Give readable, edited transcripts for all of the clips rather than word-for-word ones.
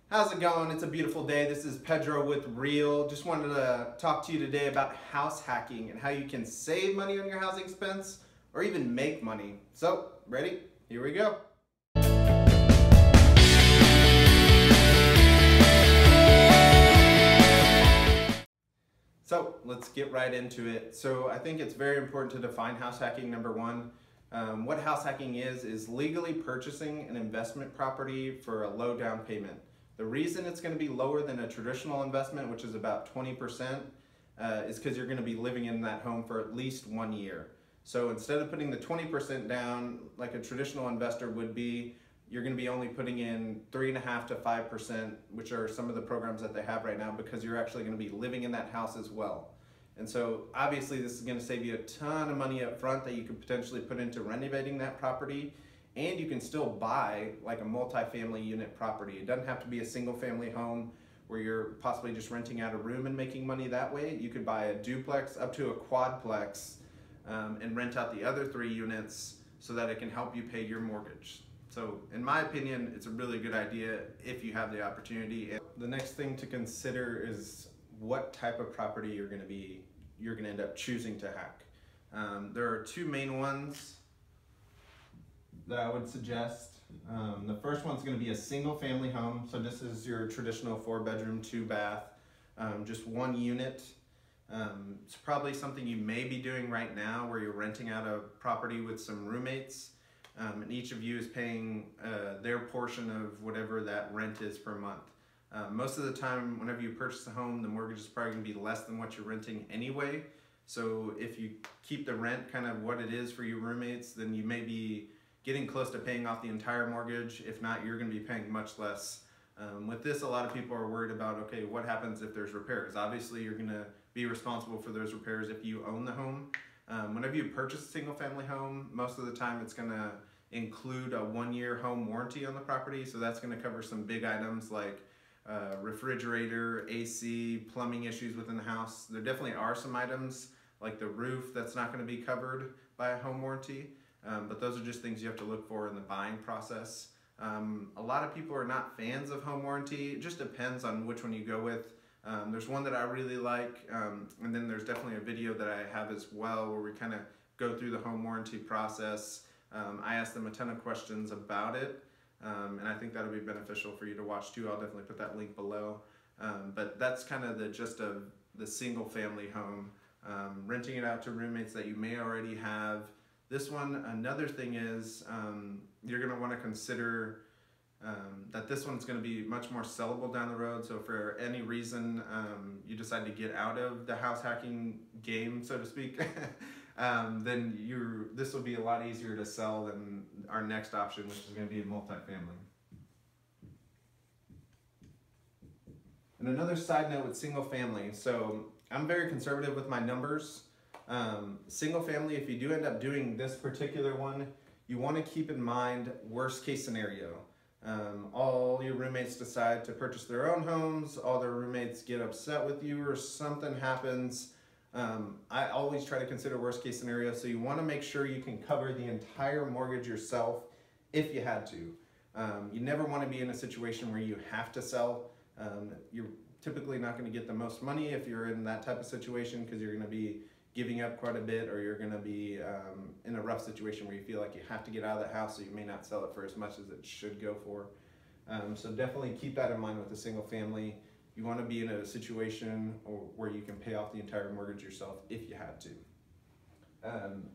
How's it going? It's a beautiful day. This is Pedro with Real. Just wanted to talk to you today about house hacking and how you can save money on your housing expense or even make money. So, ready? Here we go. So, let's get right into it. So, I think it's very important to define house hacking, number one. What house hacking is legally purchasing an investment property for a low down payment. The reason it's going to be lower than a traditional investment, which is about 20%, is because you're going to be living in that home for at least 1 year. So instead of putting the 20% down like a traditional investor would be, you're going to be only putting in 3.5% to 5%, which are some of the programs that they have right now, because you're actually going to be living in that house as well. And so obviously this is going to save you a ton of money up front that you could potentially put into renovating that property, and you can still buy like a multi-family unit property. It doesn't have to be a single family home where you're possibly just renting out a room and making money that way. You could buy a duplex up to a quadplex and rent out the other 3 units so that it can help you pay your mortgage. So in my opinion, it's a really good idea if you have the opportunity. And the next thing to consider is what type of property you're going to end up choosing to hack. There are 2 main ones that I would suggest. The first one's going to be a single family home. So this is your traditional 4-bedroom, 2-bath, just 1 unit. It's probably something you may be doing right now where you're renting out a property with some roommates, and each of you is paying their portion of whatever that rent is per month. Most of the time, whenever you purchase a home, the mortgage is probably going to be less than what you're renting anyway. So if you keep the rent kind of what it is for your roommates, then you may be getting close to paying off the entire mortgage. If not, you're going to be paying much less. With this, a lot of people are worried about, okay, what happens if there's repairs? Obviously, you're going to be responsible for those repairs if you own the home. Whenever you purchase a single family home, most of the time it's going to include a 1-year home warranty on the property. So that's going to cover some big items like refrigerator, AC, plumbing issues within the house. There definitely are some items like the roof that's not going to be covered by a home warranty, but those are just things you have to look for in the buying process. A lot of people are not fans of home warranty. It just depends on which one you go with. There's one that I really like, and then there's definitely a video that I have as well where we kind of go through the home warranty process. I asked them a ton of questions about it. And I think that'll be beneficial for you to watch too. I'll definitely put that link below. But that's kind of the gist of the single family home. Renting it out to roommates that you may already have. This one, another thing is you're going to want to consider that this one's going to be much more sellable down the road. So for any reason you decide to get out of the house hacking game, so to speak, then this will be a lot easier to sell than our next option, which is going to be a multifamily. And another side note with single family. So I'm very conservative with my numbers. Single family, if you do end up doing this particular one, you want to keep in mind worst case scenario. All your roommates decide to purchase their own homes, all their roommates get upset with you or something happens. I always try to consider worst case scenario, so you want to make sure you can cover the entire mortgage yourself if you had to. You never want to be in a situation where you have to sell. You're typically not going to get the most money if you're in that type of situation, because you're going to be giving up quite a bit, or you're going to be in a rough situation where you feel like you have to get out of the house, so you may not sell it for as much as it should go for. So definitely keep that in mind with a single family. You want to be in a situation where you can pay off the entire mortgage yourself if you had to.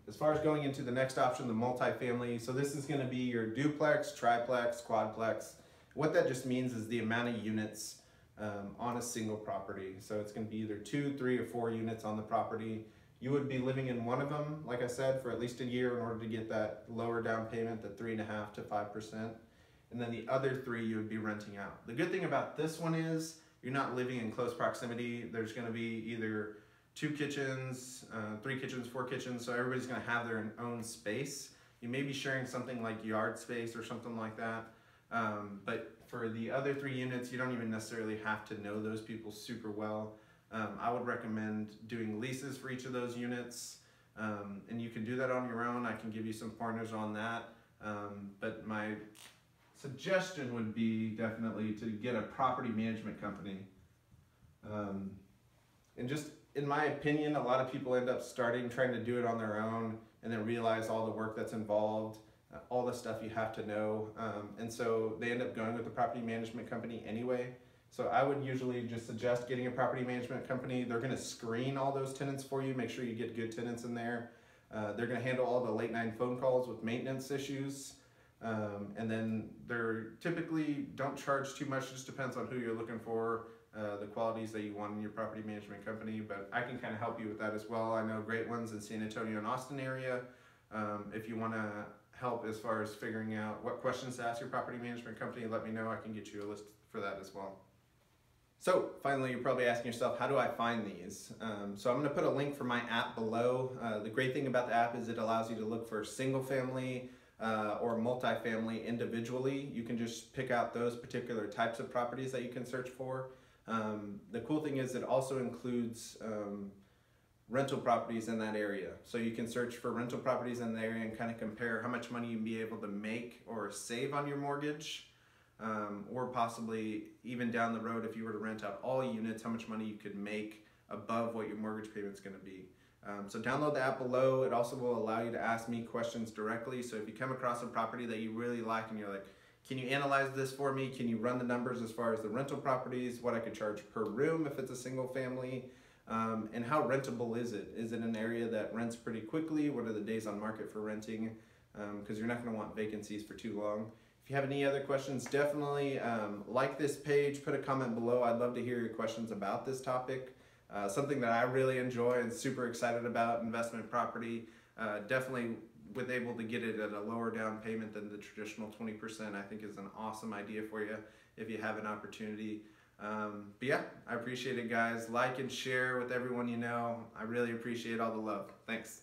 As far as going into the next option, the multifamily, so this is going to be your duplex, triplex, quadplex. What that just means is the amount of units on a single property. So it's going to be either 2, 3, or 4 units on the property. You would be living in one of them, like I said, for at least a year in order to get that lower down payment, the 3.5% to 5%. And then the other 3 you would be renting out. The good thing about this one is you're not living in close proximity. There's going to be either 2 kitchens, 3 kitchens, 4 kitchens, so everybody's going to have their own space. You may be sharing something like yard space or something like that, but for the other 3 units, you don't even necessarily have to know those people super well. I would recommend doing leases for each of those units, and you can do that on your own. I can give you some pointers on that, but my suggestion would be definitely to get a property management company. And just in my opinion, a lot of people end up trying to do it on their own, and then realize all the work that's involved, all the stuff you have to know. And so they end up going with the property management company anyway. So I would usually just suggest getting a property management company. They're gonna screen all those tenants for you, make sure you get good tenants in there. They're gonna handle all the late night phone calls with maintenance issues. And then they're typically don't charge too much, just depends on who you're looking for, the qualities that you want in your property management company, but I can kind of help you with that as well. I know great ones in San Antonio and Austin area. If you want to help as far as figuring out what questions to ask your property management company, let me know. I can get you a list for that as well. So finally, you're probably asking yourself, how do I find these? So I'm going to put a link for my app below. The great thing about the app is it allows you to look for single family or multifamily individually. You can just pick out those particular types of properties that you can search for. The cool thing is it also includes rental properties in that area. So you can search for rental properties in the area and kind of compare how much money you'd be able to make or save on your mortgage, or possibly even down the road, if you were to rent out all units, how much money you could make above what your mortgage payment's going to be. So download the app below. It also will allow you to ask me questions directly. So if you come across a property that you really like and you're like, can you analyze this for me? Can you run the numbers as far as the rental properties, what I could charge per room if it's a single family, and how rentable is it? Is it an area that rents pretty quickly? What are the days on market for renting? Because you're not going to want vacancies for too long. If you have any other questions, definitely like this page, put a comment below. I'd love to hear your questions about this topic. Something that I really enjoy and super excited about, investment property. Definitely with able to get it at a lower down payment than the traditional 20%, I think is an awesome idea for you if you have an opportunity. But yeah, I appreciate it, guys. Like and share with everyone you know. I really appreciate all the love. Thanks.